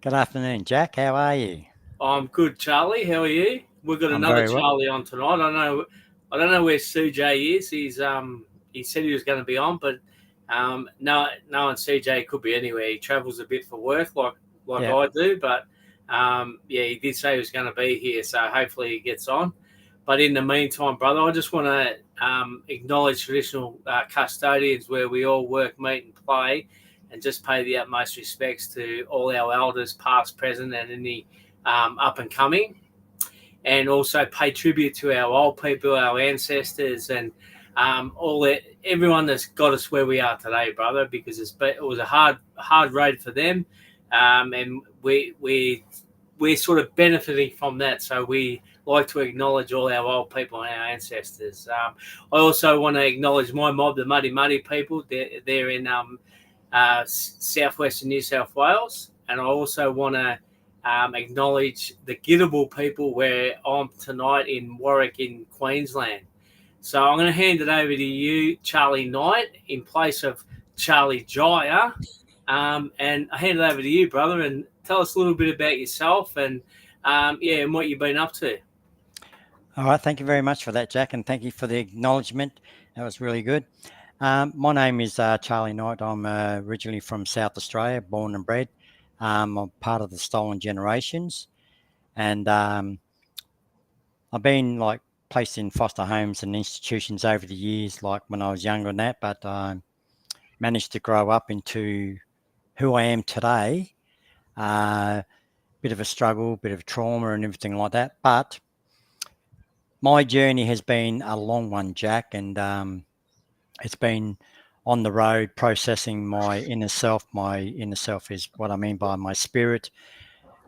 Good afternoon, Jack. How are you? I'm good, Charlie. How are you? We've got I'm another very well. Charlie on tonight. I don't know where CJ is. He said he was going to be on, but no, knowing CJ could be anywhere. He travels a bit for work, like Yeah. I do. But yeah, he did say he was going to be here, so hopefully he gets on. But in the meantime, brother, I just want to acknowledge traditional custodians where we all work, meet, and play, and just pay the utmost respects to all our elders, past, present, and any up and coming, and also pay tribute to our old people, our ancestors, and all that, everyone that's got us where we are today, brother. Because it was a hard road for them, and we're sort of benefiting from that. So we like to acknowledge all our old people and our ancestors. I also want to acknowledge my mob, the Muddy Muddy people. They're in southwestern New South Wales, and I also want to acknowledge the Gidable people where I'm tonight in Warwick in Queensland. So I'm going to hand it over to you, Charlie Knight, in place of Charlie Jaya. And I hand it over to you, brother, and tell us a little bit about yourself and and what you've been up to. All right. Thank you very much for that, Jack, and thank you for the acknowledgement. That was really good. My name is Charlie Knight. I'm originally from South Australia, born and bred. I'm part of the Stolen Generations, and I've been like placed in foster homes and institutions over the years, like when I was younger and that, but I managed to grow up into who I am today. Uh, Bit of a struggle, bit of trauma, and everything like that, but my journey has been a long one, Jack, and it's been on the road processing my inner self. My inner self is what I mean by my spirit,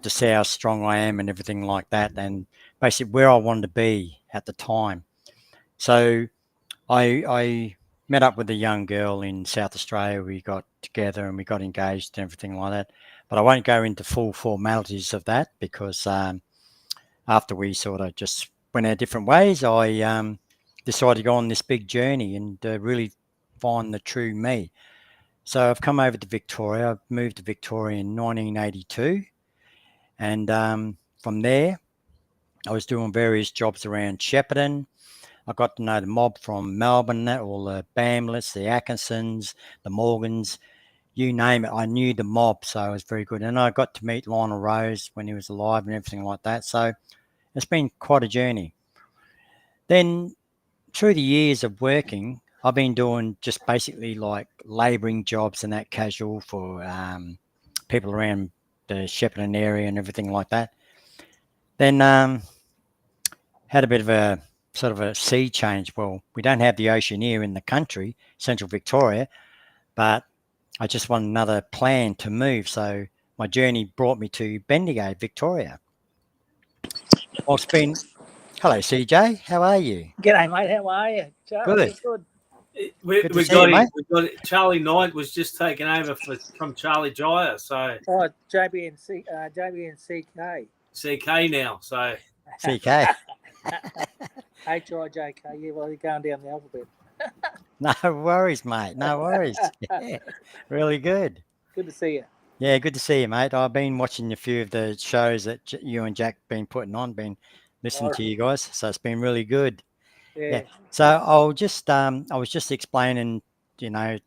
to see how strong I am and everything like that, and basically where I wanted to be at the time. So I met up with a young girl in South Australia. We got together and we got engaged and everything like that. But I won't go into full formalities of that because after we sort of just went our different ways, I decided to go on this big journey and really find the true me. So I've come over to Victoria. I've moved to Victoria in 1982, and from there, I was doing various jobs around Shepparton. I got to know the mob from Melbourne, all the Bamlets, the Atkinsons, the Morgans, you name it. I knew the mob, so it was very good. And I got to meet Lionel Rose when he was alive and everything like that. So it's been quite a journey. Then through the years of working, I've been doing just basically like labouring jobs and that casual for people around the Shepparton area and everything like that. Then had a bit of a sort of a sea change. Well, we don't have the ocean here in the country, central Victoria, but I just want another plan to move. So my journey brought me to Bendigo, Victoria. Well, it's been. Hello, CJ. How are you? G'day, mate. How are you, Good. Charlie? Good. We, Good to we see you, got him. mate. We got it. Charlie Knight was just taken over from Charlie Jaya, so Oh, JB and CK. CK now. So CK. HIJK. Yeah, well, you're going down the alphabet. No worries, mate. No worries. Yeah, really good. Good to see you. Yeah, good to see you, mate. I've been watching a few of the shows that you and Jack been putting on, been listening Oh, to you guys, so it's been really good. Yeah. yeah. So I was just explaining,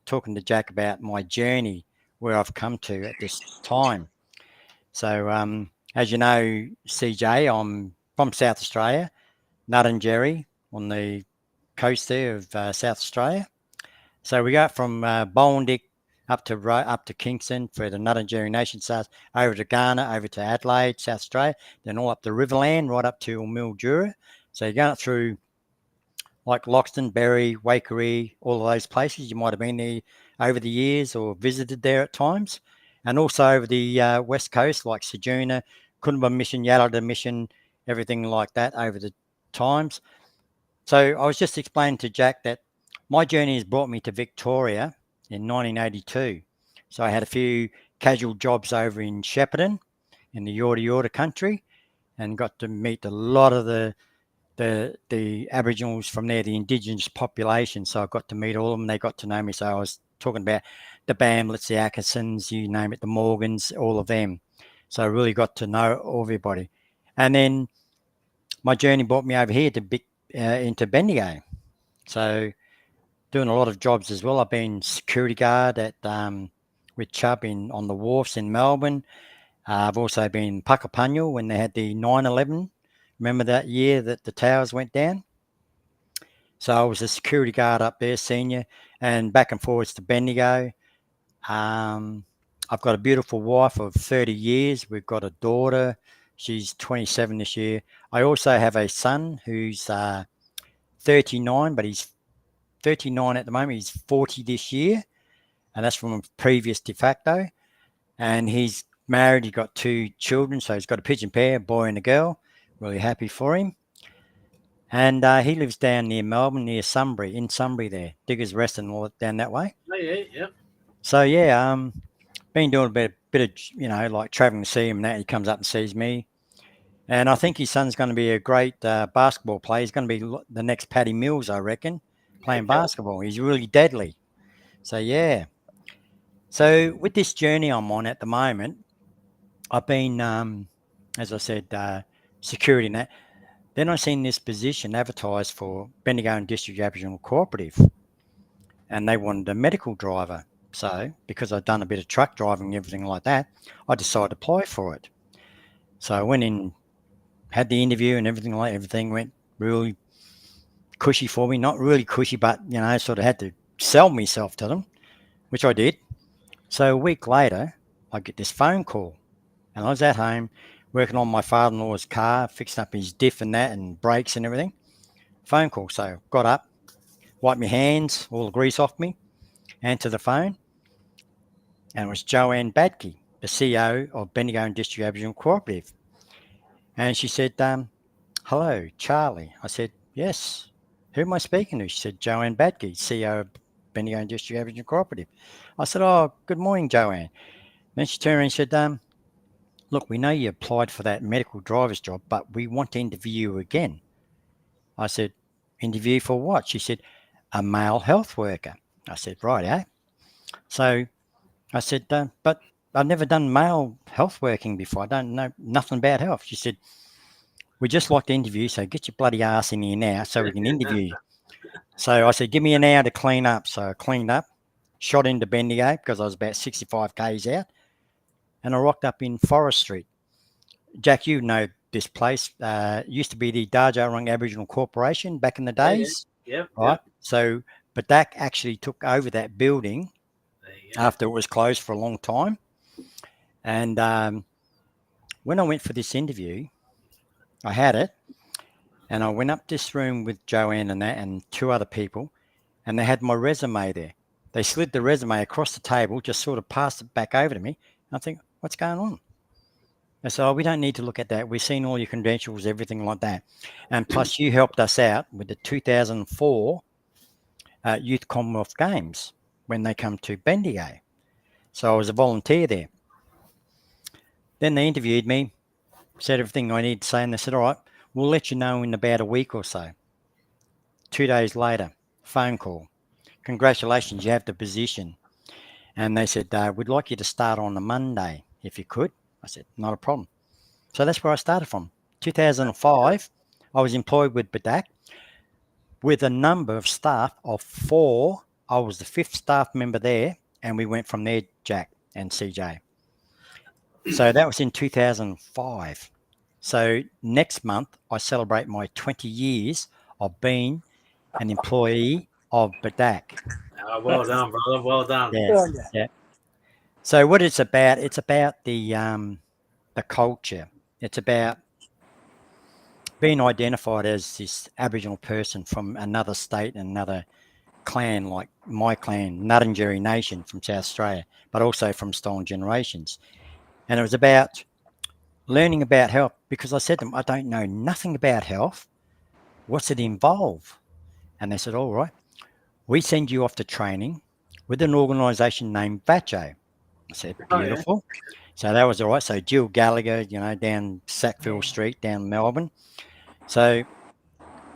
talking to Jack about my journey where I've come to at this time. So as you know, CJ, I'm from South Australia, Nuttungerry on the coast there of South Australia. So we go from Bowendick up to Kingston for the Nuttungerry Nation starts, over to Ghana, over to Adelaide, South Australia, then all up the Riverland, right up to Mildura. So you're going through like Loxton, Berry, Waikerie, all of those places. You might have been there over the years or visited there at times. And also over the west coast, like Ceduna, Coonamble Mission, Yalada Mission, everything like that over the times. So I was just explaining to Jack that my journey has brought me to Victoria in 1982. So I had a few casual jobs over in Shepparton in the Yorta Yorta country and got to meet a lot of the Aboriginals from there, the Indigenous population. So I got to meet all of them. They got to know me. So I was talking about the Bamlets, the Atkinsons, you name it, the Morgans, all of them. So I really got to know everybody. And then my journey brought me over here to into Bendigo. So doing a lot of jobs as well. I've been security guard at with Chubb on the wharfs in Melbourne. I've also been Puckapunyal when they had the 9/11. Remember that year that the towers went down? So I was a security guard up there, senior, and back and forwards to Bendigo. Um, I've got a beautiful wife of 30 years. We've got a daughter. She's 27 this year. I also have a son who's 39, but he's 39 at the moment. He's 40 this year, and that's from a previous de facto. And he's married. He's got two children, so he's got a pigeon pair, a boy and a girl. Really happy for him. And he lives down near Melbourne, near Sunbury, in Sunbury there, Diggers Rest and all down that way. Oh, yeah, yeah. So yeah, been doing a bit of like traveling to see him. And that he comes up and sees me, and I think his son's going to be a great basketball player. He's going to be the next Paddy Mills, I reckon, playing basketball. He's really deadly. So yeah. So with this journey I'm on at the moment, I've been, as I said, security and that. Then I seen this position advertised for Bendigo and District Aboriginal Cooperative, and they wanted a medical driver. So because I'd done a bit of truck driving and everything like that, I decided to apply for it. So I went in, had the interview and everything went really cushy for me. Not really cushy, but sort of had to sell myself to them, which I did. So a week later, I get this phone call, and I was at home working on my father-in-law's car, fixing up his diff and that, and brakes and everything. Phone call. So got up, wiped my hands, all the grease off me, answered the phone, and it was Joanne Badke, the CEO of Bendigo and District Aboriginal Cooperative. And she said, hello, Charlie. I said, yes. Who am I speaking to? She said, Joanne Badke, CEO of Bendigo and District Aboriginal Cooperative. I said, oh, good morning, Joanne. Then she turned around and said, look, we know you applied for that medical driver's job, but we want to interview you again. I said, interview for what? She said, a male health worker. I said, right, eh? So I said, but I've never done male health working before. I don't know nothing about health. She said, we just like to interview, so get your bloody ass in here now so we can interview you. So I said, give me an hour to clean up. So I cleaned up, shot into Bendigo because I was about 65 k's out, and I rocked up in Forest Street. Jack, you know this place. Used to be the Darjarung Aboriginal Corporation back in the days. Yeah. Right. So, but that actually took over that building after it was closed for a long time. And when I went for this interview, I had it, and I went up this room with Joanne and two other people, and they had my resume there. They slid the resume across the table, just sort of passed it back over to me. And I think, what's going on? They said, oh, we don't need to look at that. We've seen all your credentials, everything like that. And plus, you helped us out with the 2004 Youth Commonwealth Games when they come to Bendigo. So I was a volunteer there. Then they interviewed me, said everything I needed to say, and they said, all right, we'll let you know in about a week or so. 2 days later, phone call. Congratulations, you have the position. And they said, we'd like you to start on a Monday, if you could. I said, not a problem. So that's where I started from. 2005, I was employed with BDAC with a number of staff of 4. I was the 5th staff member there, and we went from there, Jack and CJ. So that was in 2005. So next month, I celebrate my 20 years of being an employee of BDAC. Well done, brother. Well done. Yeah. So what it's about the culture. It's about being identified as this Aboriginal person from another state and another clan, like my clan, Nuttingeri Nation from South Australia, but also from Stolen Generations. And it was about learning about health, because I said to them, I don't know nothing about health. What's it involve? And they said, all right, we send you off to training with an organisation named VACHO. I said, beautiful. Oh, yeah. So that was all right. So Jill Gallagher, down Sackville Street, down Melbourne. So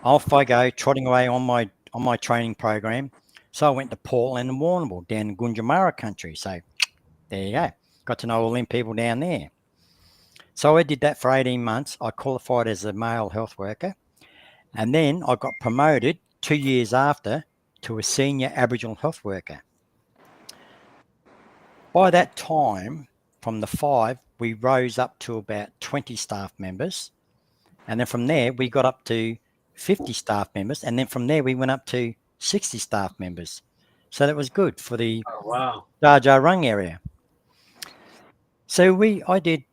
off I go, trotting away on my training program. So I went to Portland and Warrnambool, down in Gunjamara country. So there you go. Got to know all them people down there. So I did that for 18 months. I qualified as a male health worker. And then I got promoted 2 years after to a senior Aboriginal health worker. By that time, from the 5, we rose up to about 20 staff members. And then from there, we got up to 50 staff members. And then from there, we went up to 60 staff members. So that was good for the Oh, wow. Jar Jar Rung area. So I did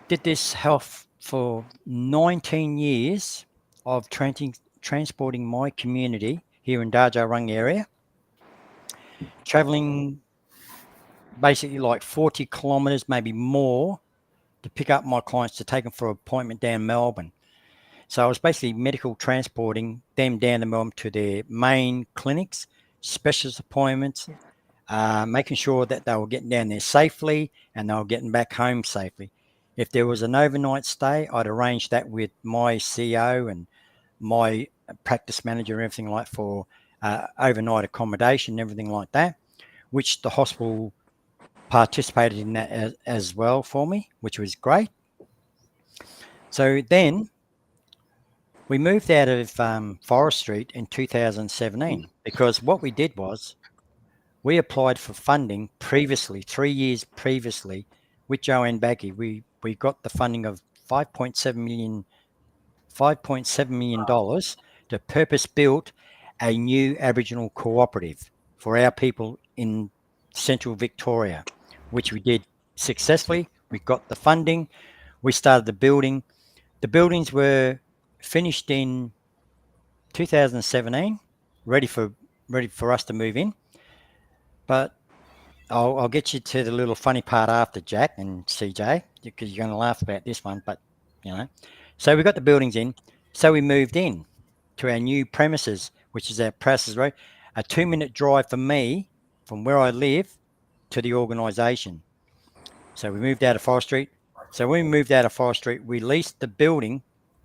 this health for 19 years of transporting my community here in Jar Jar Rung area, traveling basically like 40 kilometres, maybe more, to pick up my clients to take them for an appointment down Melbourne. So I was basically medical transporting them down to Melbourne to their main clinics, specialist appointments, making sure that they were getting down there safely and they were getting back home safely. If there was an overnight stay, I'd arrange that with my CEO and my practice manager and everything like for overnight accommodation and everything like that, which the hospital participated in that as well for me, which was great. So then we moved out of Forest Street in 2017 because what we did was we applied for funding previously, 3 years previously, with Joanne Baggy. We got the funding of $5.7 million to purpose build a new Aboriginal cooperative for our people in central Victoria, which we did successfully. We got the funding. We started the building. The buildings were finished in 2017, ready for us to move in. But I'll get you to the little funny part after, Jack and CJ, because you're going to laugh about this one. But so we got the buildings in. So we moved in to our new premises, which is at Prasses Road, a 2-minute drive for me from where I live to the organisation. So we moved out of Forest Street. So when we moved out of Forest Street, we leased the building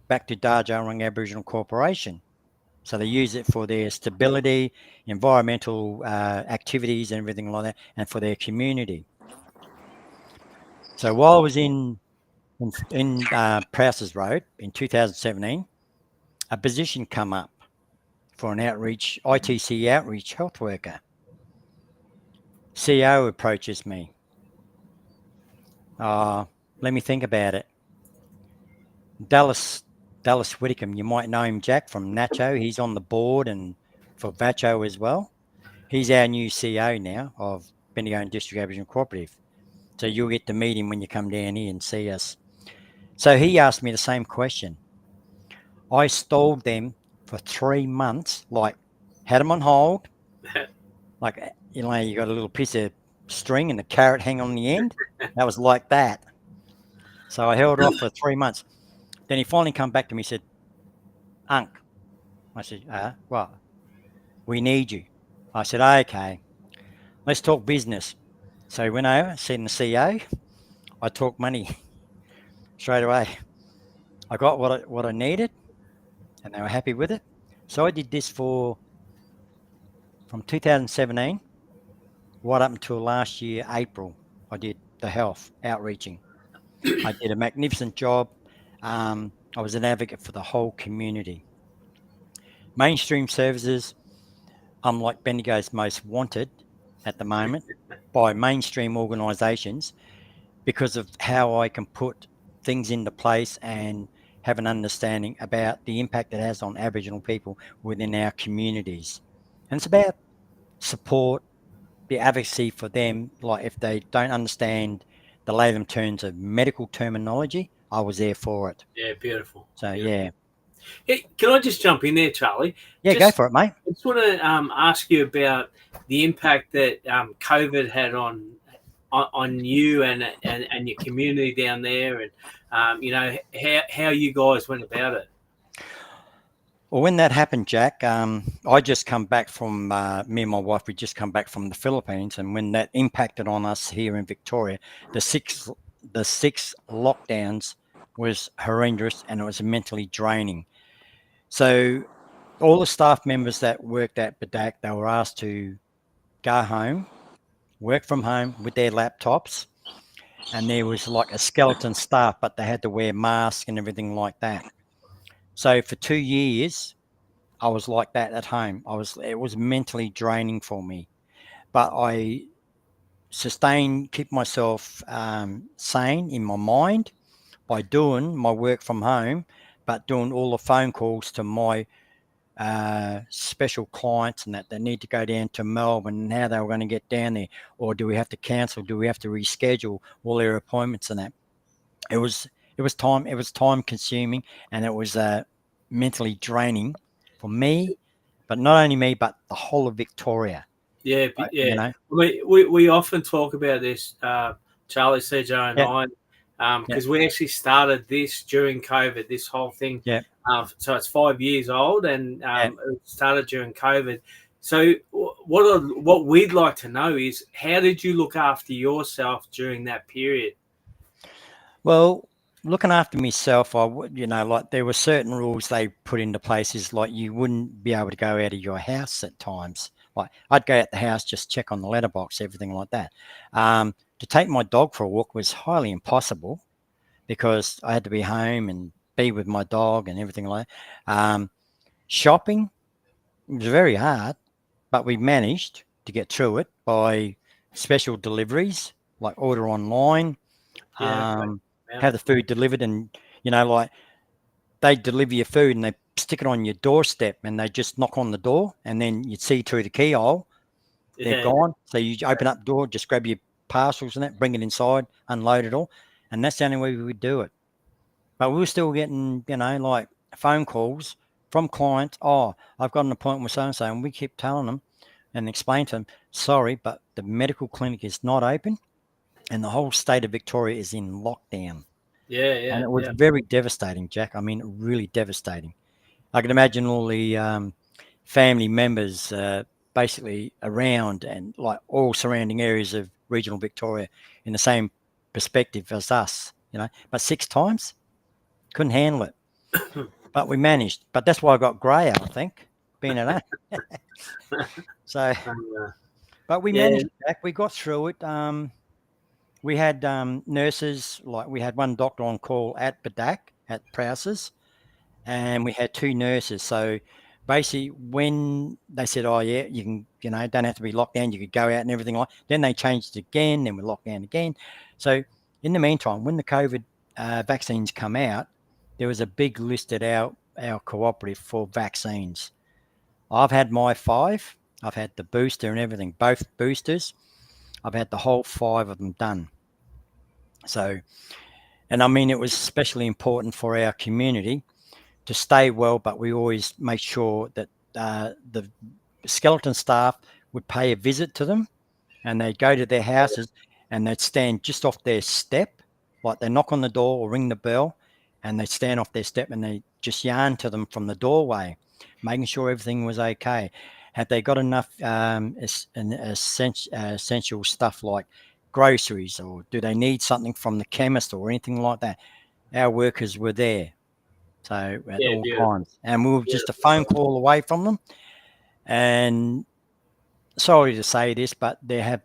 back to Darjarrung Aboriginal Corporation. So they use it for their stability, environmental activities and everything like that, and for their community. So while I was in Prowses Road in 2017, a position come up for an ITC outreach health worker. CEO approaches me. Let me think about it. Dallas Whitcomb, you might know him, Jack, from Nacho. He's on the board and for Vacho as well. He's our new CEO now of Bendigo and District Aboriginal Cooperative. So you'll get to meet him when you come down here and see us. So he asked me the same question. I stalled them for 3 months, like had them on hold, like you got a little piece of string and the carrot hang on the end. That was like that. So I held off for 3 months. Then he finally come back to me and said, Unc. I said, what? We need you. I said, okay, let's talk business. So he went over, seen the CEO. I talked money straight away. I got what I needed, and they were happy with it. So I did this from 2017 right up until last year, April. I did the health outreaching. I did a magnificent job. I was an advocate for the whole community. Mainstream services, I'm like Bendigo's most wanted at the moment by mainstream organisations because of how I can put things into place and have an understanding about the impact it has on Aboriginal people within our communities. And it's about support, the advocacy for them. Like if they don't understand the layman terms of medical terminology, I was there for it. Yeah, beautiful. So Beautiful. yeah. Hey, can I just jump in there, Charlie? Yeah, go for it, mate. I just want to ask you about the impact that COVID had on you and your community down there, and how you guys went about it. Well, when that happened, Jack, I just come back from me and my wife. We just come back from the Philippines, and when that impacted on us here in Victoria, the six lockdowns was horrendous, and it was mentally draining. So all the staff members that worked at Badak, they were asked to go home, work from home with their laptops, and there was like a skeleton staff, but they had to wear masks and everything like that. So for 2 years, I was like that at home. It was mentally draining for me, but I keep myself sane in my mind by doing my work from home, but doing all the phone calls to my special clients and that they need to go down to Melbourne and how they were going to get down there, or do we have to cancel? Do we have to reschedule all their appointments and that? It was time consuming, and it was mentally draining for me, but not only me, but the whole of Victoria. Yeah, You yeah. know, We often talk about this, Charlie, CJ, and yeah, I, yeah, because we actually started this during COVID. This whole thing, yeah, so it's 5 years old, and yeah. it started during COVID. So what we'd like to know is, how did you look after yourself during that period? Well, looking after myself, I would, like there were certain rules they put into places, like you wouldn't be able to go out of your house at times. Like I'd go out the house, just check on the letterbox, everything like that. To take my dog for a walk was highly impossible because I had to be home and be with my dog and everything like that. Shopping was very hard, but we managed to get through it by special deliveries, like order online, Yeah, okay. um, Yeah, have the food delivered, and like they deliver your food and they stick it on your doorstep, and they just knock on the door, and then you see through the keyhole they're yeah, gone. So you open up the door, just grab your parcels and that, bring it inside, unload it all, and that's the only way we would do it. But we were still getting, like phone calls from clients. Oh, I've got an appointment with so and so, and we keep telling them and explain to them, sorry, but the medical clinic is not open, and the whole state of Victoria is in lockdown. yeah, And yeah, it was yeah, very devastating, Jack. I mean, really devastating. I can imagine all the family members basically around and like all surrounding areas of regional Victoria in the same perspective as us, But 6 times, couldn't handle it. But we managed. But that's why I got grey, I think, being at home. So, uh, but we yeah, managed, Jack. We got through it. We had nurses, like we had one doctor on call at Badak at Prowse's, and we had two nurses. So basically, when they said, "Oh yeah, you can, don't have to be locked down, you could go out and everything like," then they changed it again. Then we locked down again. So in the meantime, when the COVID vaccines come out, there was a big list at our cooperative for vaccines. I've had my 5. I've had the booster and everything, both boosters. I've had the whole 5 of them done. So, and I mean, it was especially important for our community to stay well, but we always make sure that the skeleton staff would pay a visit to them, and they'd go to their houses and they'd stand just off their step, like they knock on the door or ring the bell, and they'd stand off their step and they just yarn to them from the doorway, making sure everything was okay. Had they got enough essential stuff like groceries, or do they need something from the chemist or anything like that? Our workers were there, so at yeah, all beautiful, times, and we were just a beautiful. phone call away from them. And sorry to say this, but there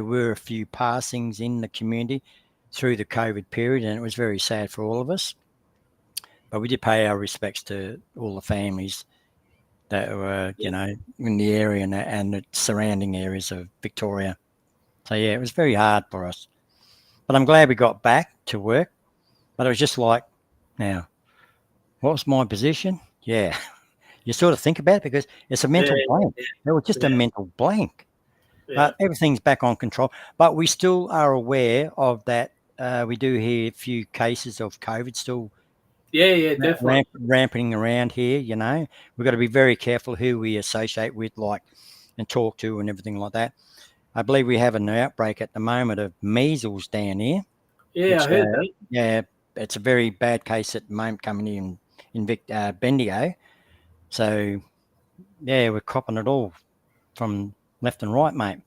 were a few passings in the community through the COVID period, and it was very sad for all of us. But we did pay our respects to all the families that were, Yeah, in the area and the surrounding areas of Victoria. So yeah, it was very hard for us. But I'm glad we got back to work. But it was just like, now, what was my position? Yeah, you sort of think about it because it's a yeah, mental blank. It was just a yeah, mental blank. yeah, But everything's back on control. But we still are aware of that. We do hear a few cases of COVID still yeah, yeah, definitely. ramping around here. We've got to be very careful who we associate with, like, and talk to and everything like that. I believe we have an outbreak at the moment of measles down here, Yeah, I which, heard that. yeah, it's a very bad case at the moment coming in Bendigo. So, yeah, we're copping it all from left and right, mate.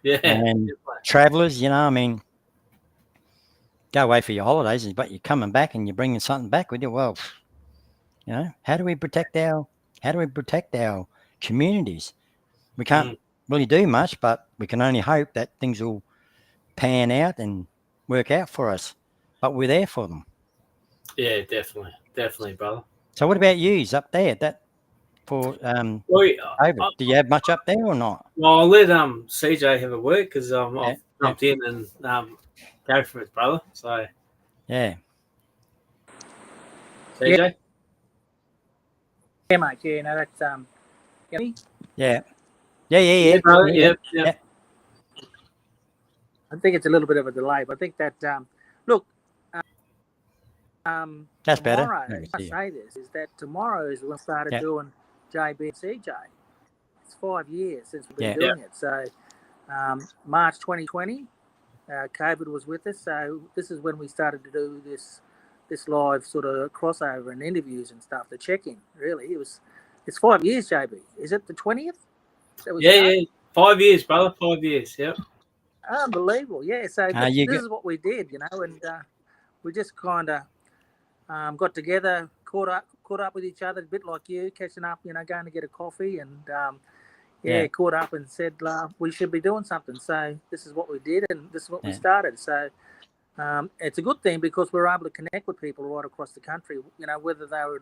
Yeah, And definitely. travellers, I mean, go away for your holidays, but you're coming back and you're bringing something back with you. Well, how do we protect our communities? We can't Mm. really do much, but we can only hope that things will pan out and work out for us, but we're there for them. Yeah, definitely, brother. So what about yous up there? That for Well, COVID? Do you have much up there or not? well, I'll let CJ have a word because I've Yeah, jumped in and go for it, brother. So yeah, CJ. Yeah, mate. Yeah, no, that's me. yeah, yeah. Brother. Yeah. Yep. I think it's a little bit of a delay, but I think that look, That's better. tomorrow. No, I see ya. say this is that tomorrow is when we started Yeah. doing JB and CJ. It's 5 years since we've been Yeah. doing it. So March 2020, COVID was with us. So this is when we started to do this live sort of crossover and interviews and stuff. The check-in. Really, it's 5 years, JB. Is it the 20th? Yeah. 5 years, brother. 5 years. Yep. Unbelievable. Yeah. So You this go- is what we did, and we just kind of got together, caught up with each other, a bit like you, catching up, going to get a coffee, and caught up and said we should be doing something. So this is what we did, and this is what we started. So it's a good thing because we're able to connect with people right across the country. Whether they were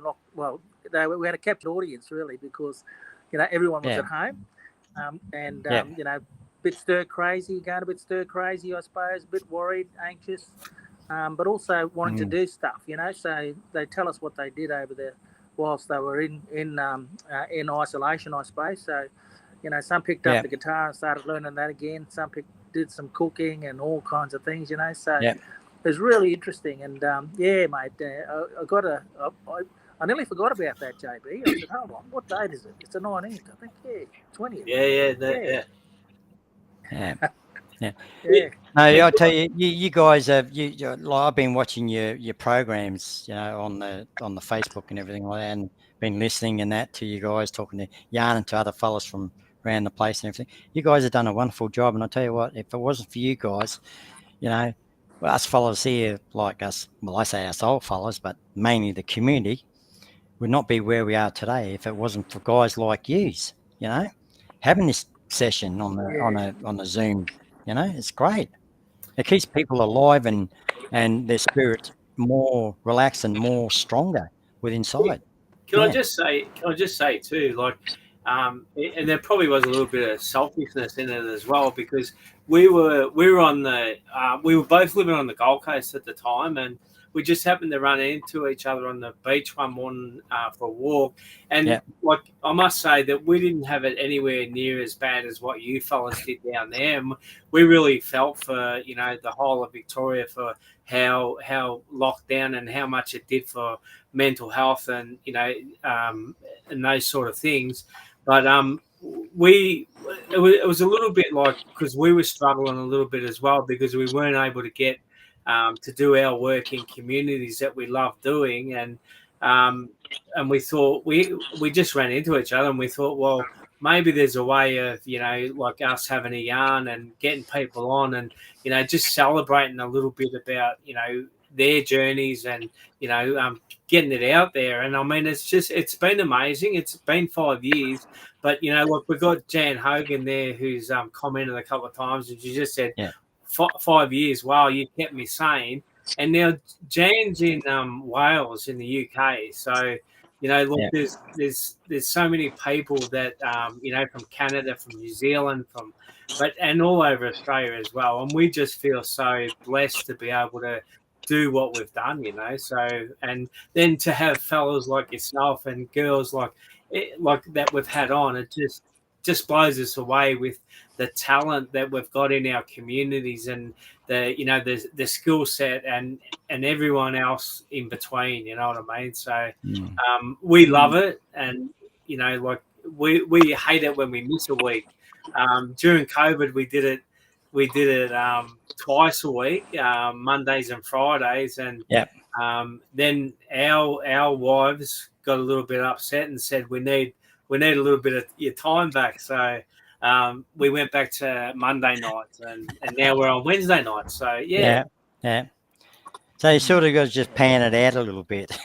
we had a captured audience really because everyone was at home, bit stir crazy, going a bit stir crazy, I suppose, a bit worried, anxious. But also wanting to do stuff, So they tell us what they did over there whilst they were in isolation, I suppose. So, some picked up the guitar and started learning that again. Some did some cooking and all kinds of things, So it was really interesting. And mate, I nearly forgot about that, JB. I said, hold on, what date is it? It's the 19th, I think. 20th. Yeah. No, I tell you, you guys have like I've been watching your programs, on the Facebook and everything like that, and been listening and that to you guys talking to Jan and to other fellas from around the place and everything. You guys have done a wonderful job, and I tell you what, if it wasn't for you guys, well, us fellas here, like us, well, I say us old fellas, but mainly the community, would not be where we are today if it wasn't for guys like yous, having this session on the Zoom. It's great. It keeps people alive and their spirits more relaxed and more stronger with inside. Can I just say too, like, and there probably was a little bit of selfishness in it as well because we were both living on the Gold Coast at the time, and we just happened to run into each other on the beach one morning for a walk. And like I must say that we didn't have it anywhere near as bad as what you fellas did down there. And we really felt for the whole of Victoria for how locked down and how much it did for mental health and and those sort of things. But it was a little bit like because we were struggling a little bit as well because we weren't able to get to do our work in communities that we love doing, and we thought we just ran into each other and we thought, well, maybe there's a way of like us having a yarn and getting people on and just celebrating a little bit about their journeys and getting it out there. And I mean, it's been amazing. It's been 5 years, but look, we've got Jan Hogan there who's commented a couple of times, and she just said 5 years. Wow, you kept me sane. And now Jan's in Wales in the UK, so look, there's so many people that from Canada, from New Zealand, and all over Australia as well, and we just feel so blessed to be able to do what we've done, So, and then to have fellows like yourself and girls like that we've had on, it just blows us away with the talent that we've got in our communities and the skill set and everyone else in between. You know what I mean? So we love it, and like we hate it when we miss a week. During COVID, we did it twice a week, Mondays and Fridays, and then our wives got a little bit upset and said we need a little bit of your time back. So we went back to Monday nights, and now we're on Wednesday nights. So So you sort of got to just pan it out a little bit.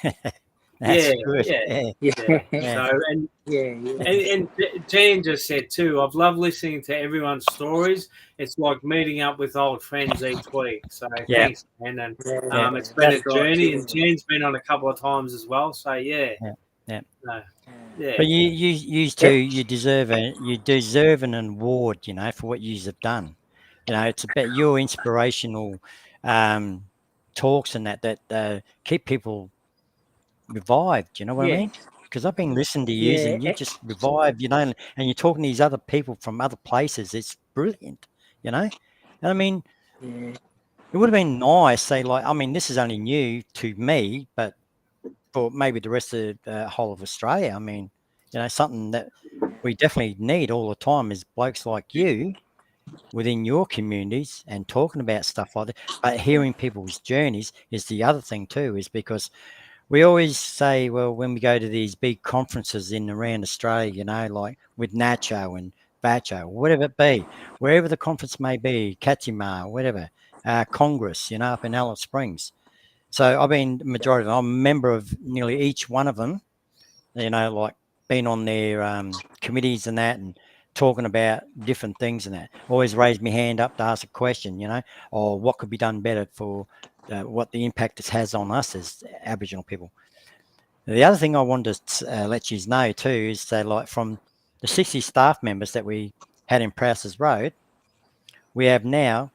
That's Yeah, good. yeah, Yeah. yeah. So and Yeah. and Jan just said too, I've loved listening to everyone's stories. It's like meeting up with old friends each week. So Yeah. thanks, man. And Yeah. it's been a That's right. journey, Yeah. and Jan's been on a couple of times as well. So yeah, Yeah. Yeah. no, yeah, But you two, you deserve an award, you know, for what you have done. You know, it's about your inspirational um, talks and that keep people revived. You know what I yeah, mean? Because I've been listening to you, Yeah. and you just revive, you know, and you're talking to these other people from other places. It's brilliant, you know. And I mean, Yeah. it would have been nice, say, like, I mean, this is only new to me, but for maybe the rest of the whole of Australia, I mean, you know, something that we definitely need all the time is blokes like you within your communities and talking about stuff like that. But hearing people's journeys is the other thing too, is because we always say, well, when we go to these big conferences in around Australia, you know, like with Nacho and Bacho, whatever it be, wherever the conference may be, Katimar, whatever, Congress, you know, up in Alice Springs. So I've been majority of them. I'm a member of nearly each one of them, you know, like been on their committees and that and talking about different things and that. Always raise my hand up to ask a question, you know, or what could be done better for what the impact it has on us as Aboriginal people. The other thing I wanted to let you know too is that, like, from the 60 staff members that we had in Prowses Road, we have now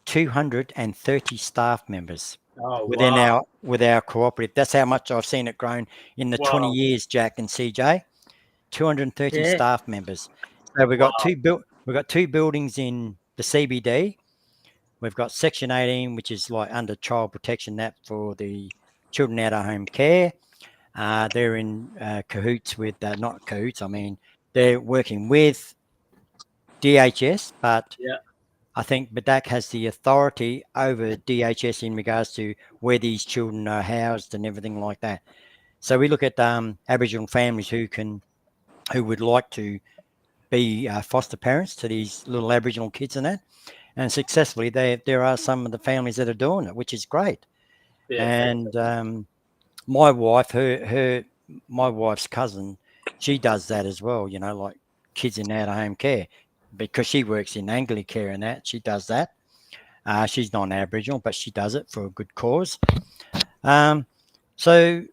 230 staff members oh within wow, our cooperative. That's how much I've seen it grown in the 20 wow, years, Jack and CJ. 230 Yeah. staff members. So wow, we've got two buildings in the CBD. We've got Section 18, which is like under child protection, that for the children out of home care. They're in cahoots with not cahoots. I mean, they're working with DHS, but yeah, I think BDAC has the authority over DHS in regards to where these children are housed and everything like that. So we look at Aboriginal families who would like to be foster parents to these little Aboriginal kids and that, and successfully there are some of the families that are doing it, which is great. yeah, And my wife, my wife's cousin, she does that as well. You know, like kids in out of home care, because she works in Anglicare care and that. She does that. She's non-Aboriginal, but she does it for a good cause. Um, so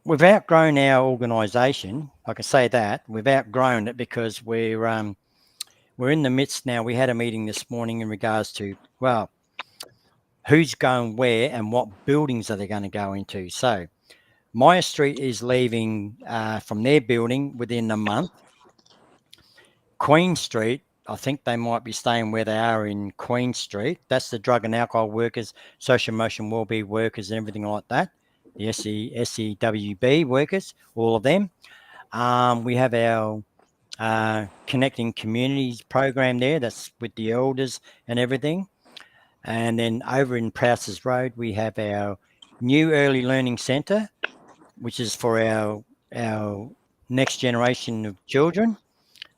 we've outgrown our organisation. I can say that we've outgrown it because we're in the midst now. We had a meeting this morning in regards to, well, who's going where and what buildings are they going to go into. So Maya Street is leaving from their building within a month. Queen Street, I think they might be staying where they are in Queen Street. That's the drug and alcohol workers, social emotional wellbeing workers, and everything like that. The SEWB workers, all of them. We have our Connecting Communities program there. That's with the elders and everything. And then over in Prouses Road, we have our new early learning centre, which is for our next generation of children,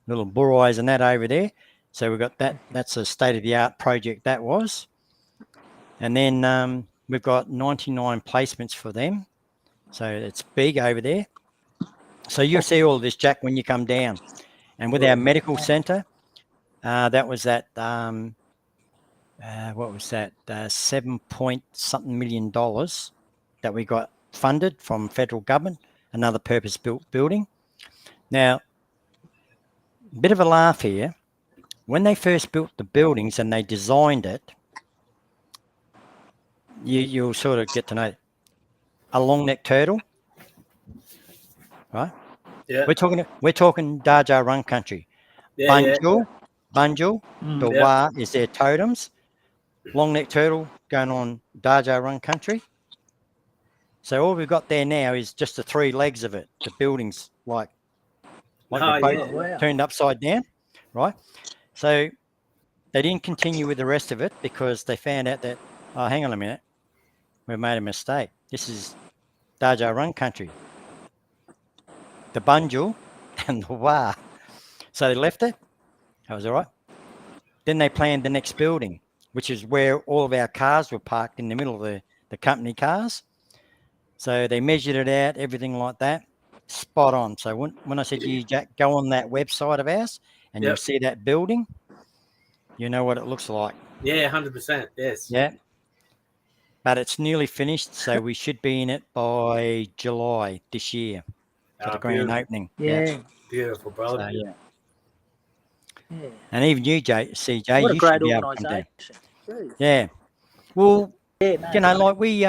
little Burrais and that over there. So we've got that. That's a state of the art project that was. And then we've got 99 placements for them. So it's big over there. So you'll see all this, Jack, when you come down. And with our medical centre, that was at what was that? 7 point something million dollars that we got funded from federal government. Another purpose-built building. Now, a bit of a laugh here. When they first built the buildings and they designed it, you'll sort of get to know a long neck turtle, right? yeah, We're talking Darja Run country. yeah, yeah, Bunjil, the Mm. yeah. Wa is their totems. Long neck turtle going on Darja Run country. So all we've got there now is just the three legs of it. The buildings like Oh the boat yeah, Oh wow. turned upside down, right? So they didn't continue with the rest of it because they found out that, oh, hang on a minute, we've made a mistake. This is Darja Run country, the Bunjil and the Wa. So they left it. That was all right. Then they planned the next building, which is where all of our cars were parked in the middle of the company cars. So they measured it out, everything like that, spot on. So when I said to you, Jack, go on that website of ours and you'll Yep. see that building, you know what it looks like. Yeah, 100%. Yes. Yeah. But it's nearly finished, so we should be in it by July this year for the grand Beautiful, opening. Yeah. Yeah. beautiful, brother. So yeah. Yeah. And even you, CJ, What a you should great be able to come down. organisation. Jeez. Yeah. Well, Yeah, no. like we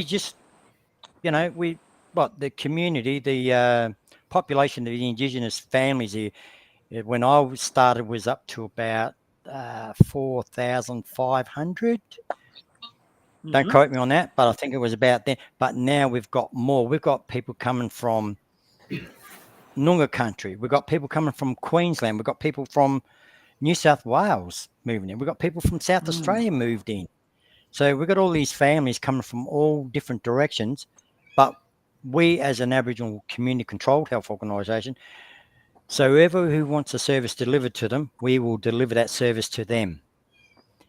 just we what the community, the population of the indigenous families here. When I started was up to about 4,500. Don't Mm-hmm. quote me on that, but I think it was about then. But now we've got more. We've got people coming from Noongar country. We've got people coming from Queensland. We've got people from New South Wales moving in. We've got people from South Australia moved in. So we've got all these families coming from all different directions. But we, as an Aboriginal community controlled health organisation, so whoever who wants a service delivered to them, we will deliver that service to them.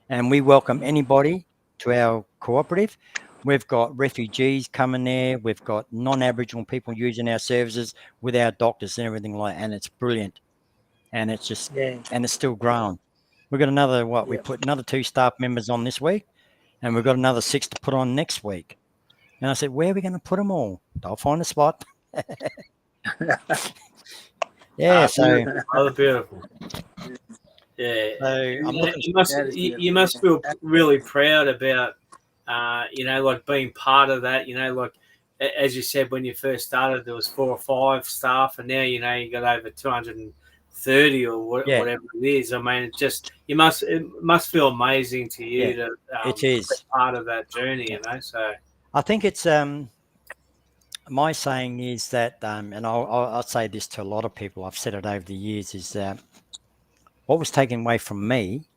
And we welcome anybody to our cooperative. We've got refugees coming there. We've got non-Aboriginal people using our services with our doctors and everything like that. And it's brilliant. And it's just, Yeah. and it's still growing. We've got another, we Yeah. put another 2 staff members on this week, and we've got another 6 to put on next week. And I said, where are we going to put them all? I'll find a spot. Yeah, so Beautiful. Yeah, I'm looking. you must feel really proud about, like being part of that. Like as you said, when you first started, there was 4 or 5 staff, and now you got over 230 or whatever it is. I mean, it must feel amazing to you to it is be part of that journey. So I think it's my saying is that, and I'll say this to a lot of people. I've said it over the years: is that what was taken away from me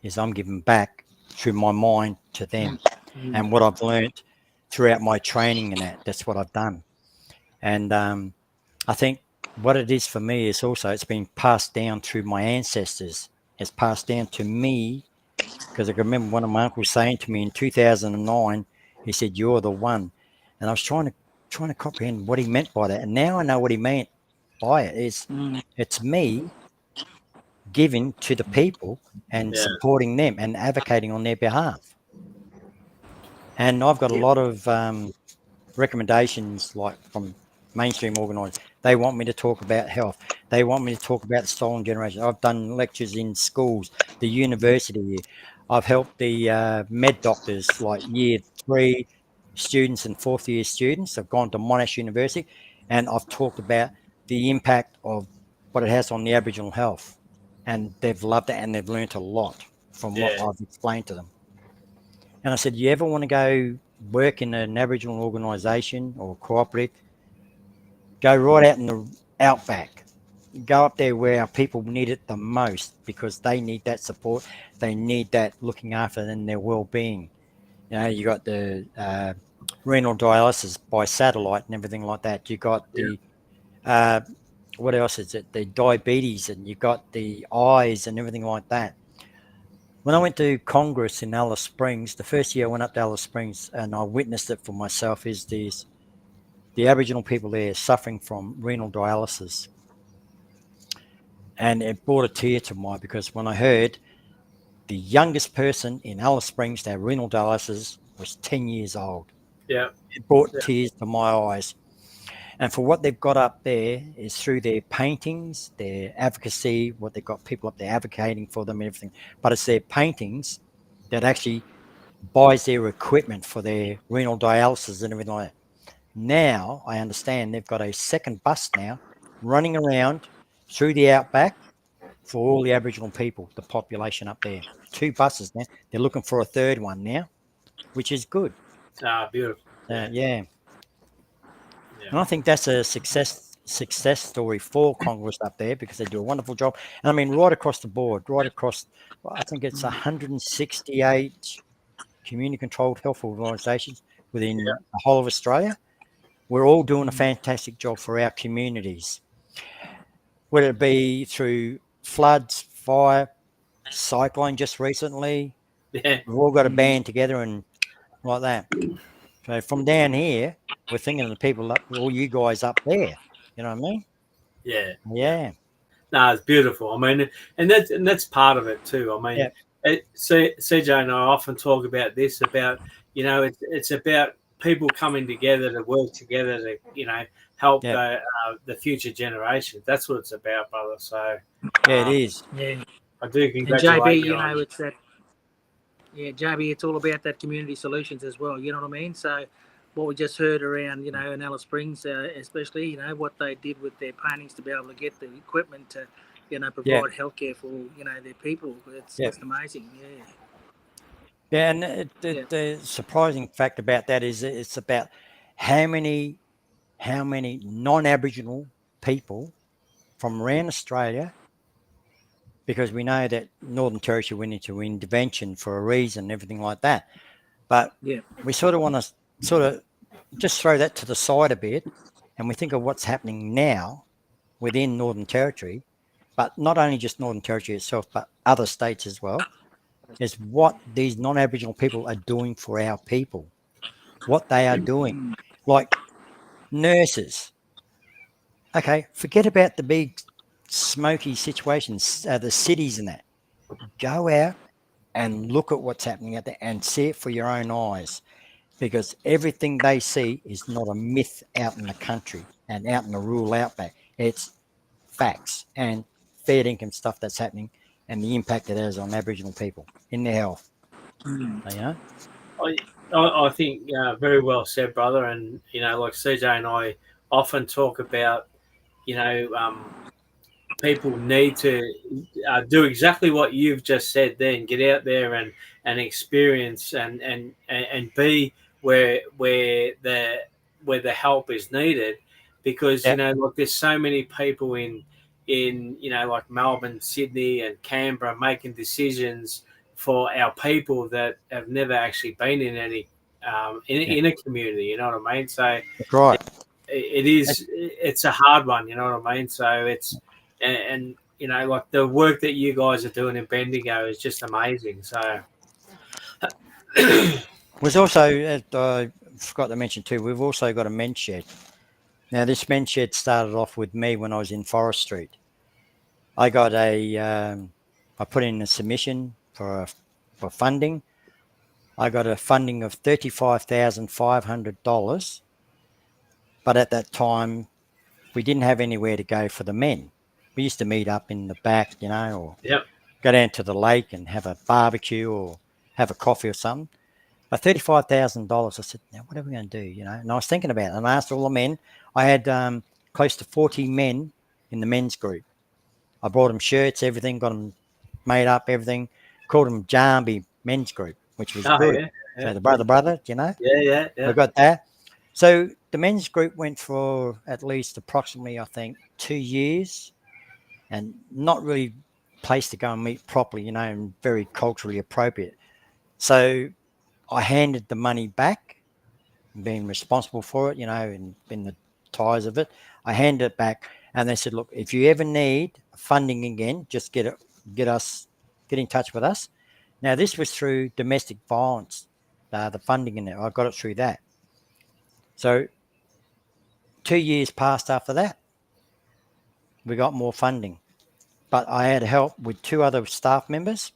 is I'm giving back through my mind to them, and what I've learnt throughout my training and that's what I've done. And I think what it is for me is also it's been passed down through my ancestors. It's passed down to me because I can remember one of my uncles saying to me in 2009, he said, "You're the one," and I was trying to comprehend what he meant by that, and now I know what he meant by it. It's me giving to the people and supporting them and advocating on their behalf. And I've got a lot of recommendations like from mainstream organisers. They want me to talk about health. They want me to talk about the stolen generation. I've done lectures in schools, the university. I've helped the med doctors, like year 3 students and 4th year students. I've gone to Monash University and I've talked about the impact of what it has on the Aboriginal health. And they've loved it and they've learnt a lot from what I've explained to them. And I said, you ever want to go work in an Aboriginal organisation or cooperative? Go right out in the outback. Go up there where our people need it the most because they need that support. They need that looking after them, their well-being. You got the renal dialysis by satellite and everything like that. You got the what else is it? The diabetes, and you got the eyes and everything like that. When I went to Congress in Alice Springs, the first year I went up to Alice Springs and I witnessed it for myself, is the Aboriginal people there suffering from renal dialysis. And it brought a tear to my eye because when I heard the youngest person in Alice Springs to have renal dialysis was 10 years old. Yeah. It brought tears to my eyes. And for what they've got up there is through their paintings, their advocacy, what they've got people up there advocating for them and everything. But it's their paintings that actually buys their equipment for their renal dialysis and everything like that. Now I understand they've got a second bus now running around through the outback for all the Aboriginal people, the population up there. 2 buses now. They're looking for a third one now, which is good. Beautiful. Yeah. And I think that's a success story for Congress up there because they do a wonderful job. And I mean, right across the board, I think it's 168 community-controlled health organisations within the whole of Australia. We're all doing a fantastic job for our communities, whether it be through floods, fire, cyclone just recently. Yeah. We've all got to band together and like that. So from down here, we're thinking of the people up, all you guys up there. You know what I mean? Yeah. Yeah. No, it's beautiful. I mean, and that's part of it too. I mean, Yeah. CJ and I often talk about this about it's about people coming together to work together to help Yeah. the future generations. That's what it's about, brother. So Yeah, it is. Yeah. I do And congratulate JB, you on. it's that. Yeah, JB, it's all about that community solutions as well. You know what I mean? So, what we just heard around, in Alice Springs, especially, what they did with their paintings to be able to get the equipment to, Yeah. provide healthcare for, their people. It's Yeah. just amazing. Yeah. Yeah. And Yeah. the surprising fact about that is it's about how many non-Aboriginal people from around Australia, because we know that Northern Territory went into intervention for a reason, everything like that. But Yeah. we sort of want to sort of just throw that to the side a bit, and we think of what's happening now within Northern Territory, but not only just Northern Territory itself, but other states as well, is what these non-Aboriginal people are doing for our people, what they are doing. Like nurses. Okay, forget about the big smoky situations, the cities and that. Go out and look at what's happening out there and see it for your own eyes, because everything they see is not a myth out in the country and out in the rural outback. It's facts and fair income stuff that's happening and the impact it has on Aboriginal people in their health. Mm. So, you know? I think very well said, brother. And like CJ and I often talk about, you know, people need to do exactly what you've just said. Then get out there and experience and be where the help is needed, because Yeah, like there's so many people in like Melbourne, Sydney, and Canberra making decisions for our people that have never actually been in any yeah, in a community. You know what I mean? So that's right. it's a hard one. You know what I mean? So it's and like the work that you guys are doing in Bendigo is just amazing. So Was also, I forgot to mention too, we've also got a men's shed. Now, this men's shed started off with me when I was in Forest Street. I got I put in a submission for funding. I got a funding of $35,500, but at that time we didn't have anywhere to go for the men. We used to meet up in the back, or yep. go down to the lake and have a barbecue or have a coffee or something. But $35,000, I said, now what are we going to do? And I was thinking about it, and I asked all the men. I had close to 40 men in the men's group. I brought them shirts, everything, got them made up, everything. Called them Jambi Men's Group, which was Oh good. yeah, So yeah, the brother, yeah. we got that. So the men's group went for at least approximately, I think, 2 years, and not really place to go and meet properly, and very culturally appropriate. So I handed the money back, being responsible for it, and in the ties of it. I handed it back, and they said, "Look, if you ever need funding again, just get in touch with us." Now, this was through domestic violence, the funding in there. I got it through that. So 2 years passed after that. We got more funding, but I had help with two other staff members.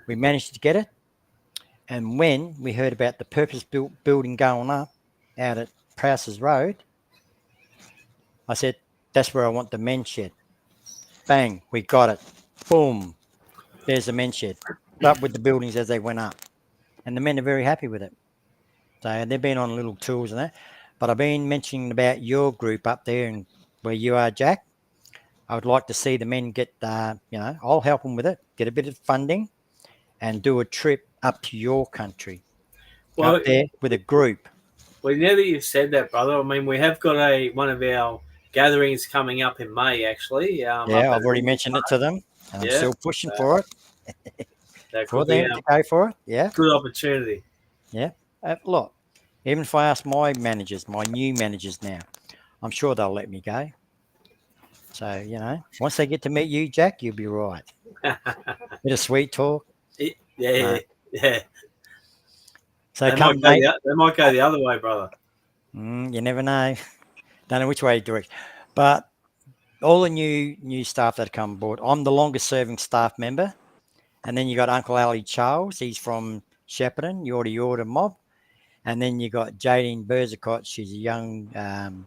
We managed to get it. And when we heard about the purpose-built building going up out at Prowse's Road, I said, that's where I want the men's shed. Bang, we got it. Boom, there's the men's shed. Up with the buildings as they went up. And the men are very happy with it. So they've been on little tours and that. But I've been mentioning about your group up there and where you are, Jack. I would like to see the men get, I'll help them with it, get a bit of funding and do a trip up to your country. Go Well, up there with a group. well, now that you've said that, brother, I mean we have got one of our gatherings coming up in May, actually. Up Yeah, at I've already mentioned it to them and I'm yeah, still pushing for it, that for could be them a to go for it. Yeah, good opportunity. yeah. Look, even if I ask my managers, my new managers now, I'm sure they'll let me go. So, once they get to meet you, Jack, you'll be right. Bit of sweet talk. Yeah, Uh, yeah. So They come, mate. they might go the other way, brother. You never know. Don't know which way direct. But all the new staff that come aboard, I'm the longest serving staff member. And then you got Uncle Ali Charles. He's from Shepparton, Yorta Yorta mob. And then you got Jadine Berzicott. She's a young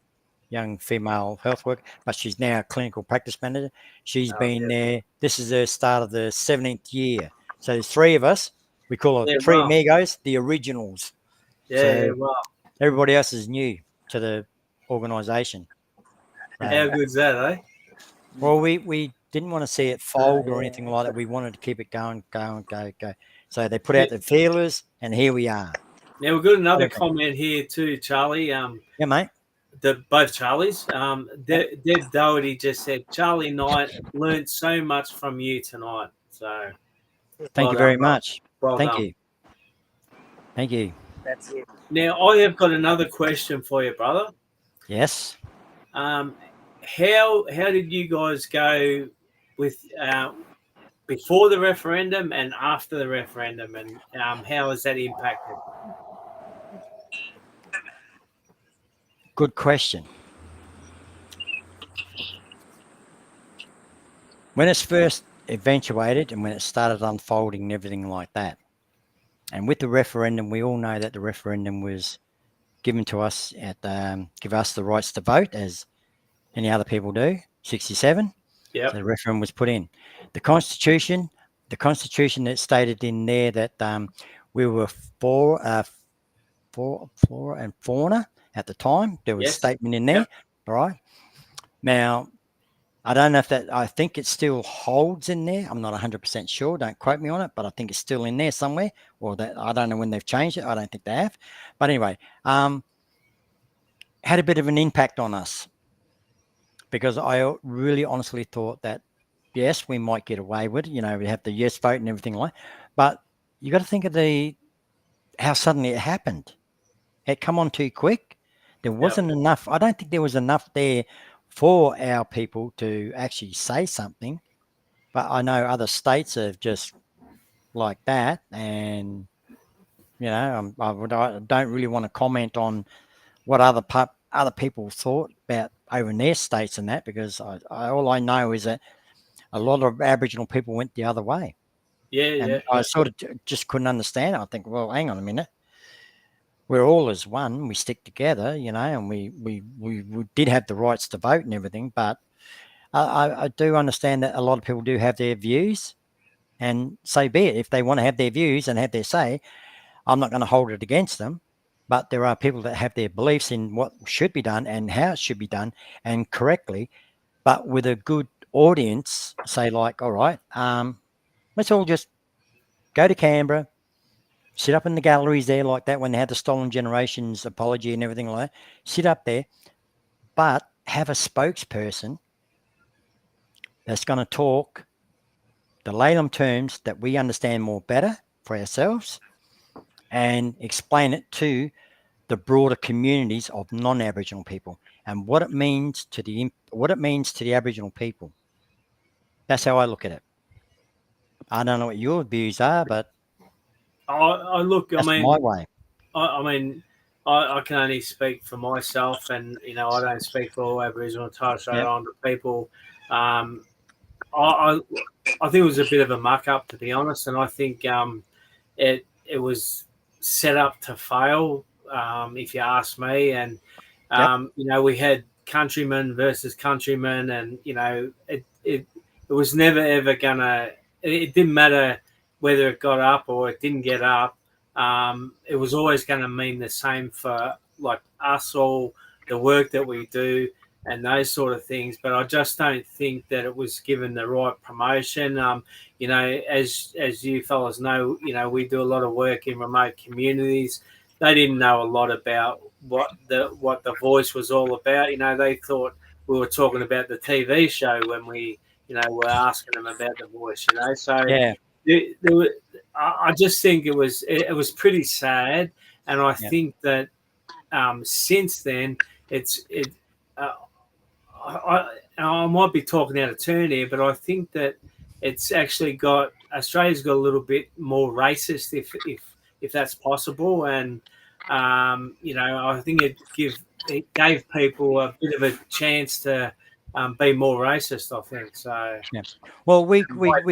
female health worker, but she's now a clinical practice manager. She's Oh, been yeah. there. This is her start of the 17th year. So there's three of us. We call it Yeah, three wow. amigos, the originals. Yeah, So wow. everybody else is new to the organisation. How good's that, eh? Well, we didn't want to see it fold or anything like that. We wanted to keep it going. So they put out the feelers, and here we are. Now we've got another comment here too, Charlie. Yeah, mate. Both Charlies. Deb Doherty just said, Charlie Knight learned so much from you tonight. So Thank you very much. Well Thank done. you. Thank you. That's it. Now I have got another question for you, brother. Yes. How did you guys go with before the referendum and after the referendum, and how has that impacted? Good question. When it's first eventuated and when it started unfolding and everything like that, and with the referendum, we all know that the referendum was given to us give us the rights to vote as any other people do. 67. Yep. So the referendum was put in. The Constitution that stated in there that we were for flora and fauna at the time. There was a statement in there. Yep. All right. Now, I don't know if that, I think it still holds in there. I'm not 100% sure. Don't quote me on it, but I think it's still in there somewhere. Or that I don't know when they've changed it. I don't think they have. But anyway, had a bit of an impact on us because I really honestly thought that, yes, we might get away with it. We have the yes vote and everything like that. But you got to think of how suddenly it happened. It come on too quick. There wasn't enough. I don't think there was enough there for our people to actually say something. But I know other states have just like that. And, I don't really want to comment on what other people thought about over in their states and that, because all I know is that a lot of Aboriginal people went the other way. Yeah. I sort of just couldn't understand it. I think, well, hang on a minute. We're all as one. We stick together, and we did have the rights to vote and everything. But I do understand that a lot of people do have their views, and so be it. If they want to have their views and have their say, I'm not going to hold it against them. But there are people that have their beliefs in what should be done and how it should be done and correctly, but with a good audience, say like, all right, let's all just go to Canberra, sit up in the galleries there like that when they had the Stolen Generations apology and everything like that. Sit up there, but have a spokesperson that's going to talk the layman terms that we understand more better for ourselves and explain it to the broader communities of non-Aboriginal people and what it means to the Aboriginal people. That's how I look at it. I don't know what your views are, but that's my way. I can only speak for myself, and I don't speak for all Aboriginal and Torres Strait Islander people. I think it was a bit of a muck up, to be honest, and I think it was set up to fail, if you ask me. And we had countrymen versus countrymen, and it was never ever gonna. It didn't matter whether it got up or it didn't get up. It was always going to mean the same for like us all, the work that we do and those sort of things. But I just don't think that it was given the right promotion. As you fellas know, we do a lot of work in remote communities. They didn't know a lot about what the Voice was all about. They thought we were talking about the TV show when we, were asking them about the Voice. So I just think it was pretty sad, and I think that since then I might be talking out of turn here, but I think that it's actually Australia's got a little bit more racist, if that's possible. And I think it gave people a bit of a chance to be more racist, I think. So Yeah. Well, we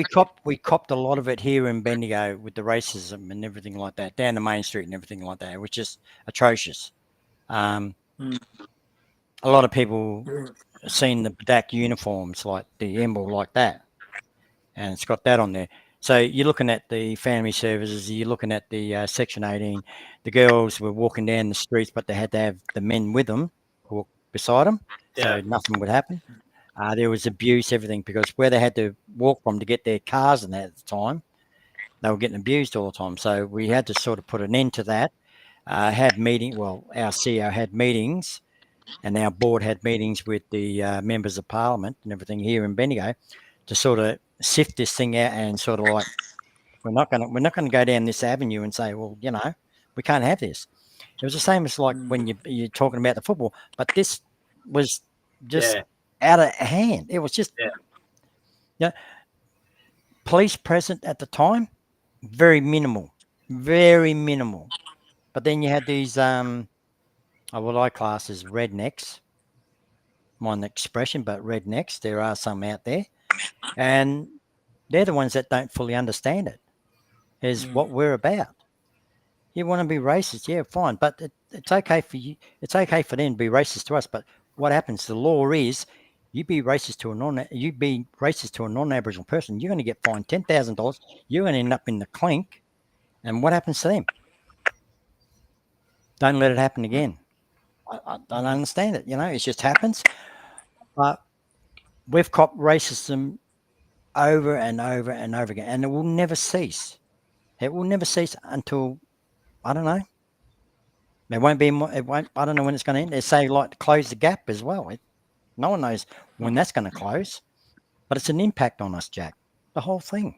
copped a lot of it here in Bendigo with the racism and everything like that, down the main street and everything like that, which is atrocious. Um, a lot of people seen the BDAC uniforms, like the emblem like that, and it's got that on there. So you're looking at the family services, you're looking at the Section 18. The girls were walking down the streets, but they had to have the men with them, walk beside them, so yeah, nothing would happen. There was abuse, everything, because where they had to walk from to get their cars and that at the time, they were getting abused all the time. So we had to sort of put an end to that. Our CEO had meetings, and our board had meetings with the members of parliament and everything here in Bendigo to sort of sift this thing out and sort of like we're not gonna go down this avenue and say, well, we can't have this. It was the same as like when you're talking about the football, but this was just yeah, out of hand. It was just yeah, police present at the time, very minimal, very minimal. But then you had these what I class as rednecks, mind the expression, but rednecks. There are some out there, and they're the ones that don't fully understand it. Is what we're about. You want to be racist, yeah, fine, but it's okay for you. It's okay for them to be racist to us. But what happens? The law is, you be racist to a non-Aboriginal person, you're going to get fined $10,000. You're going to end up in the clink, and what happens to them? Don't let it happen again. I don't understand it. It just happens. But we've copped racism over and over and over again, and it will never cease. It will never cease until, I don't know. It won't be. It won't. I don't know when it's going to end. They say like to close the gap as well. No one knows when that's going to close, but it's an impact on us, Jack. The whole thing.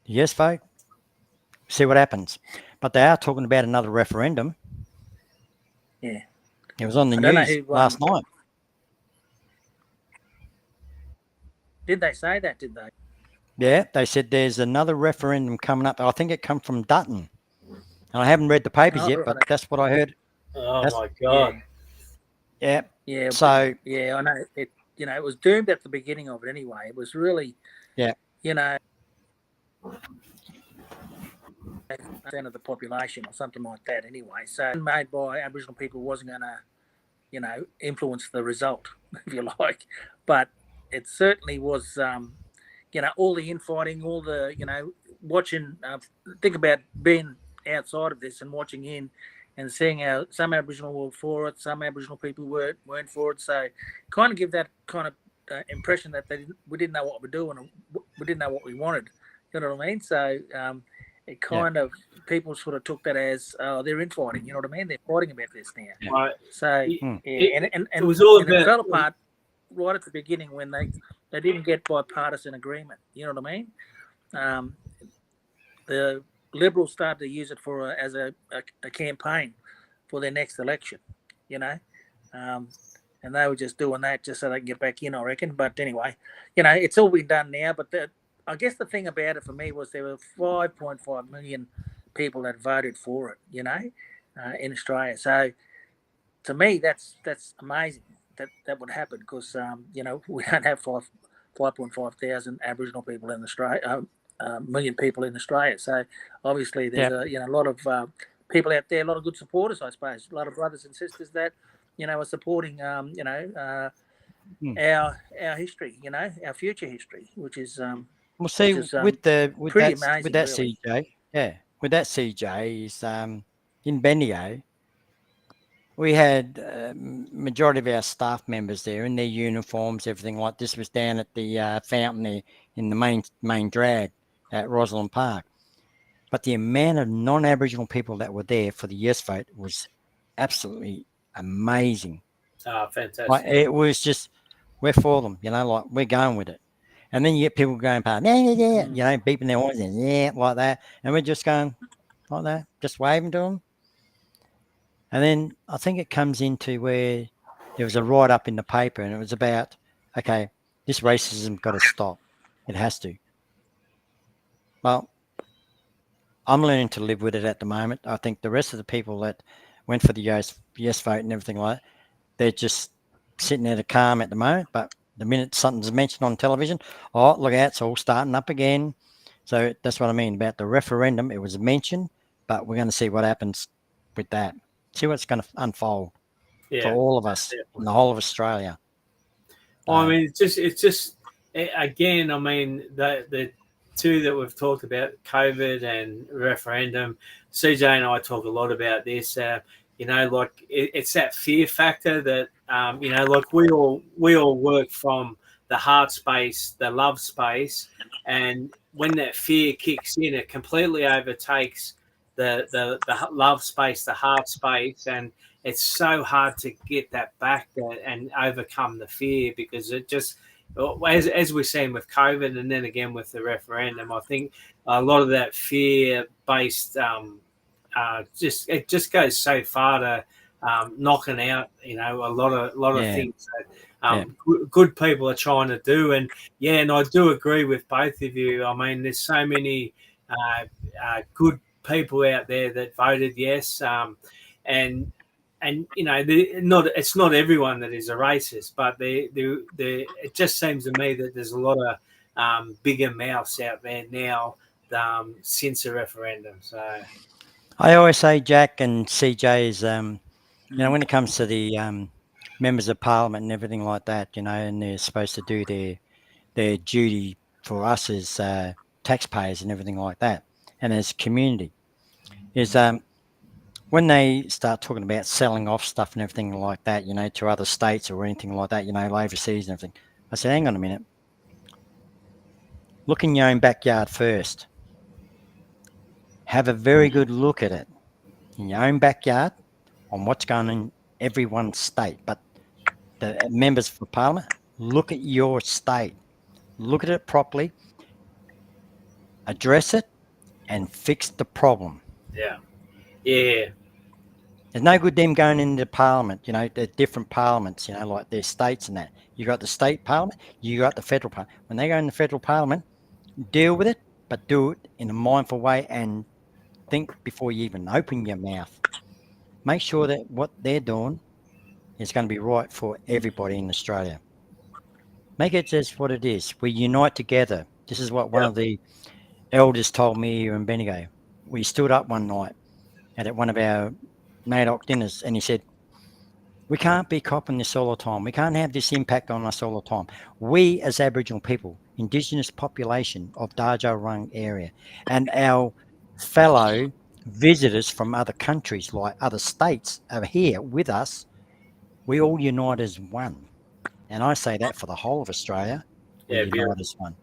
Yes, vote. See what happens. But they are talking about another referendum. Yeah. It was on the I don't know news who, last night. Did they say that? Did they? Yeah, they said there's another referendum coming up. I think it come from Dutton, and I haven't read the papers Oh, yet, right. but that's what I heard. Oh That's, my God. yeah. Yeah. So Yeah, I know. It was doomed at the beginning of it anyway. It was really, yeah, percent of the population or something like that anyway. So made by Aboriginal people wasn't going to, influence the result, if you like. But it certainly was, all the infighting, all the, watching, think about being outside of this and watching in and seeing how some Aboriginal were for it, some Aboriginal people weren't for it. So kind of give that kind of impression that we didn't know what we're doing, and we didn't know what we wanted. You know what I mean? So it kind of, people sort of took that as, they're infighting. You know what I mean? They're fighting about this now. Yeah. Right. So It was all and about. it fell apart right at the beginning when they didn't get bipartisan agreement. You know what I mean? The Liberals started to use it as a campaign for their next election. And they were just doing that just so they can get back in, I reckon. But anyway, it's all been done now. But I guess the thing about it for me was there were 5.5 million people that voted for it, in Australia. So to me, that's amazing that would happen because, we don't have 5.5 thousand Aboriginal people in Australia, million people in Australia. So obviously there's a lot of people out there, a lot of good supporters, I suppose, a lot of brothers and sisters that, are supporting, our history, our future history, which is we'll see with pretty that amazing, with that really. CJ. Yeah, with that CJ is in Bendigo. We had majority of our staff members there in their uniforms, everything like this was down at the fountain there in the main drag at Rosalind Park. But the amount of non-Aboriginal people that were there for the yes vote was absolutely amazing. Fantastic. Like, it was just, we're for them, like we're going with it. And then you get people going past, beeping their horns, like that. And we're just going like that, just waving to them. And then I think it comes into where there was a write-up in the paper and it was about, okay, this racism got to stop. It has to. Well, I'm learning to live with it at the moment. I think the rest of the people that went for the yes vote and everything like that, they're just sitting there calm at the moment. But the minute something's mentioned on television, oh, look out, it's all starting up again. So that's what I mean about the referendum. It was mentioned, but we're going to see what happens with that. See what's going to unfold for Yeah, all of us in definitely. the whole of Australia. I mean, it's just again. I mean, the two that we've talked about, COVID and referendum. CJ and I talk a lot about this. Like it's that fear factor that like we all work from the heart space, the love space, and when that fear kicks in, it completely overtakes the love space, the heart space, and it's so hard to get that back and overcome the fear because it just as we're seeing with COVID and then again with the referendum, I think a lot of that fear based it just goes so far to knocking out a lot of Yeah, things that yeah, good people are trying to do. And I do agree with both of you. I mean, there's so many good people out there that voted yes, and it's not everyone that is a racist, but it just seems to me that there's a lot of bigger mouths out there now since the referendum. So I always say Jack and CJ is, when it comes to the members of parliament and everything like that, and they're supposed to do their duty for us as taxpayers and everything like that, and as community, is when they start talking about selling off stuff and everything like that, to other states or anything like that, overseas and everything. I said, hang on a minute, look in your own backyard first. Have a very good look at it in your own backyard on what's going on in everyone's state. But the members for parliament, look at your state, look at it properly, address it, and fix the problem. yeah, yeah, There's no good them going into parliament, the different parliaments, like their states and that. You got the state parliament, you got the federal parliament. When they go in the federal parliament, deal with it, but do it in a mindful way and think before you even open your mouth. Make sure that what they're doing is going to be right for everybody in Australia. Make it just what it is. We unite together. This is what one yeah, of the elders told me here in Bendigo. We stood up one night at one of our NAIDOC dinners and he said, we can't be copping this all the time. We can't have this impact on us all the time. We, as Aboriginal people, Indigenous population of Darja Rung area, and our fellow visitors from other countries, like other states, are here with us. We all unite as one. And I say that for the whole of Australia, we yeah, unite beautiful. as one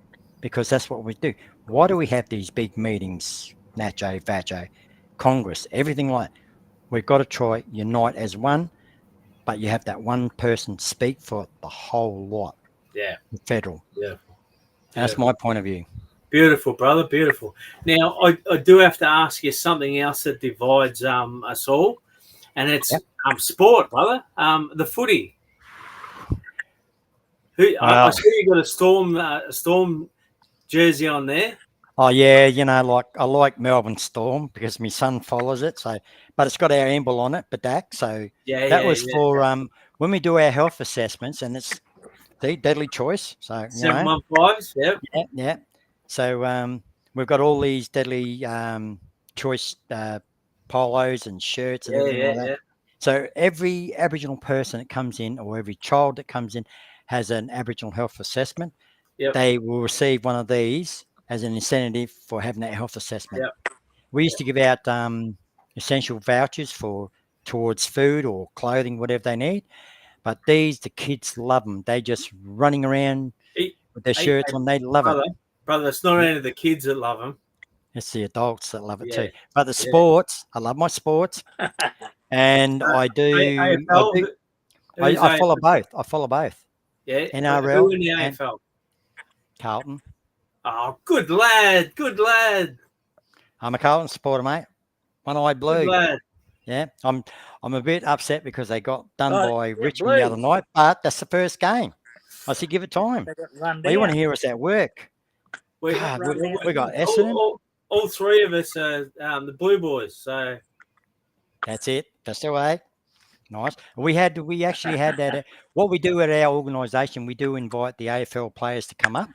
because that's what we do. Why do we have these big meetings, Nacho, Vacho, Congress, everything like that? We've got to try unite as one, but you have that one person speak for the whole lot, Yeah, the federal. beautiful, And that's beautiful. my point of view. Beautiful, brother. Beautiful. Now, I do have to ask you something else that divides us all, and it's Yep. sport, brother. The footy. I Well, see you got a storm jersey on there. oh yeah, like I like Melbourne Storm because my son follows it. So, but it's got our emblem on it, Badak. So Yeah, that yeah, was yeah. for when we do our health assessments, and it's the deadly choice. So 715s. Yep. yeah, yeah. So we've got all these deadly choice polos and shirts and Yeah, everything yeah, like that. yeah. So every Aboriginal person that comes in, or every child that comes in, has an Aboriginal health assessment. Yep. They will receive one of these as an incentive for having that health assessment. Yep. We used to give out essential vouchers towards food or clothing, whatever they need. But the kids love them. They just running around Hey, with their hey, shirts hey, on. They love it. brother, it's not only the kids that love them. It's the adults that love it Yeah, too. But the yeah. sports, I love my sports, and I do. I AFL. do. Who's I follow AFL? both. I follow both. Yeah. Who NRL in the and AFL? Carlton. Oh, good lad. Good lad. I'm a Carlton supporter, mate. One-eyed Good blue. lad. Yeah, I'm a bit upset because they got done Oh, by yeah, Richmond the other Blues. night, but that's the first game. I said, give it time. They got run Well, you want down. to hear us at work? We, They got God, run down. we got all, Essendon. all, all three of us are the Blue Boys. So That's it. That's the way. Nice. We actually had that. What we do at our organisation, we do invite the AFL players to come up.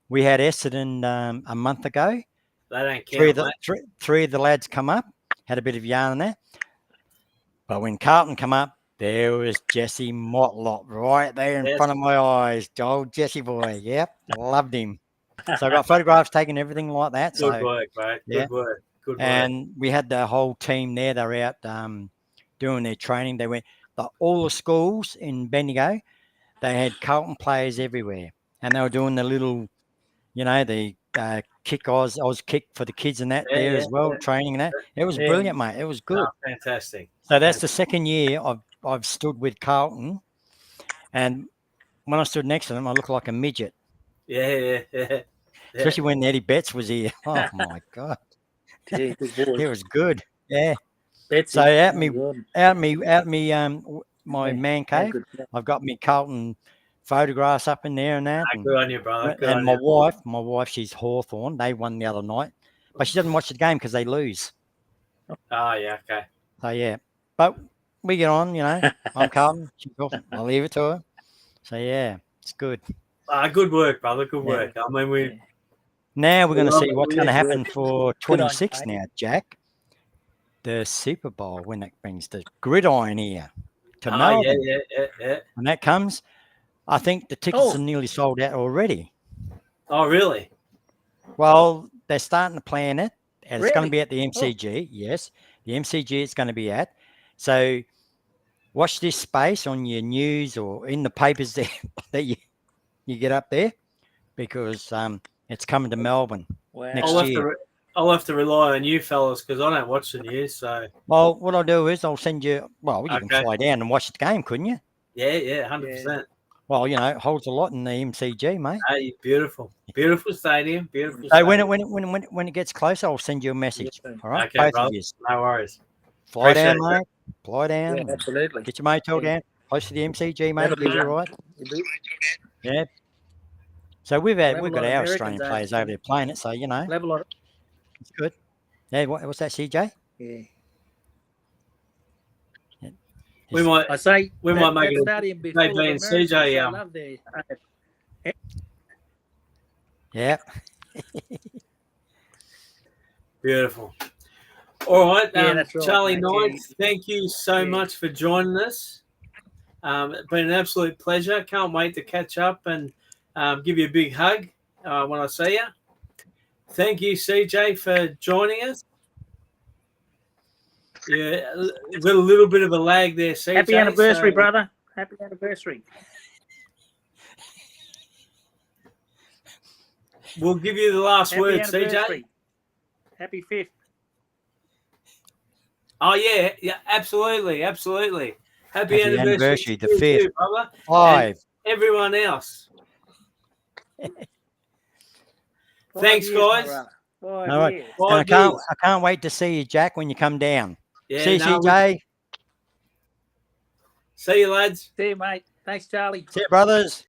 We had Essendon a month ago. they don't count, mate. Three of the lads come up, had a bit of yarn there. But when Carlton come up, there was Jesse Motlop right there in front of my eyes. Old Jesse boy. Yep. Loved him. So I got photographs taken, everything like that. Good work, mate. Good work. Good work. And we had the whole team there. They were out doing their training. They went all the schools in Bendigo. They had Carlton players everywhere, and they were doing the little, the kick Oz kick for the kids and that as well, training and that. It was brilliant, mate. It was good. Oh, fantastic. So that's the second year I've stood with Carlton, and when I stood next to them, I looked like a midget. Yeah. Especially when Eddie Betts was here. Oh my God. Yeah, It was good. Yeah. Betsy. So my man cave, I've got me Carlton photographs up in there and that. Good on you, brother. Good and on my you. wife, she's Hawthorn. They won the other night, but she doesn't watch the game because they lose. Oh yeah, okay. So yeah, but we get on. I'm Carlton. I'll leave it to her. So yeah, it's good. Good work, brother. Good work. I mean, now we're going to see what's going to happen good. for 26 now, Jack. The Super Bowl, when that brings the gridiron here to Melbourne. Yeah. When that comes, I think the tickets are nearly sold out already. Oh, really? Well, they're starting to plan it, and it's going Really? to be at the MCG. Yes, the MCG it's going to be at. So watch this space on your news or in the papers there that you get up there, because it's coming to Melbourne next year. I'll have to rely on you fellas because I don't watch the news. So, well, what I'll do is I'll send you. Well, you can fly down and watch the game, couldn't you? Yeah, 100%. Well, it holds a lot in the MCG, mate. Hey, beautiful stadium, beautiful. So stadium. when it gets closer, I'll send you a message. All right, okay, both brother. of you. No worries. Fly down, mate. Fly down. Yeah, absolutely. Get your motel down close to the MCG, mate. You'll be right. Yeah. So we've got our Australian players over there playing it. So it's good. Yeah. What's that, CJ? Yeah. We might make it. Stadium be They full of being Americans. CJ. I love their Yeah. Beautiful. All right, that's right, Charlie mate. Knight, thank you so much for joining us. It's been an absolute pleasure. Can't wait to catch up and give you a big hug when I see you. Thank you, CJ, for joining us. Yeah, we've got a little bit of a lag there, CJ. Happy anniversary, brother. Happy anniversary. We'll give you the last word, CJ. Happy 5th. Oh, yeah, absolutely. Happy anniversary the 5th. too, brother. 5. And everyone else. Thanks, guys. All right. I can't wait to see you, Jack, when you come down. Yeah, see you, CJ. See you, lads. See you, mate. Thanks, Charlie. See you, brothers.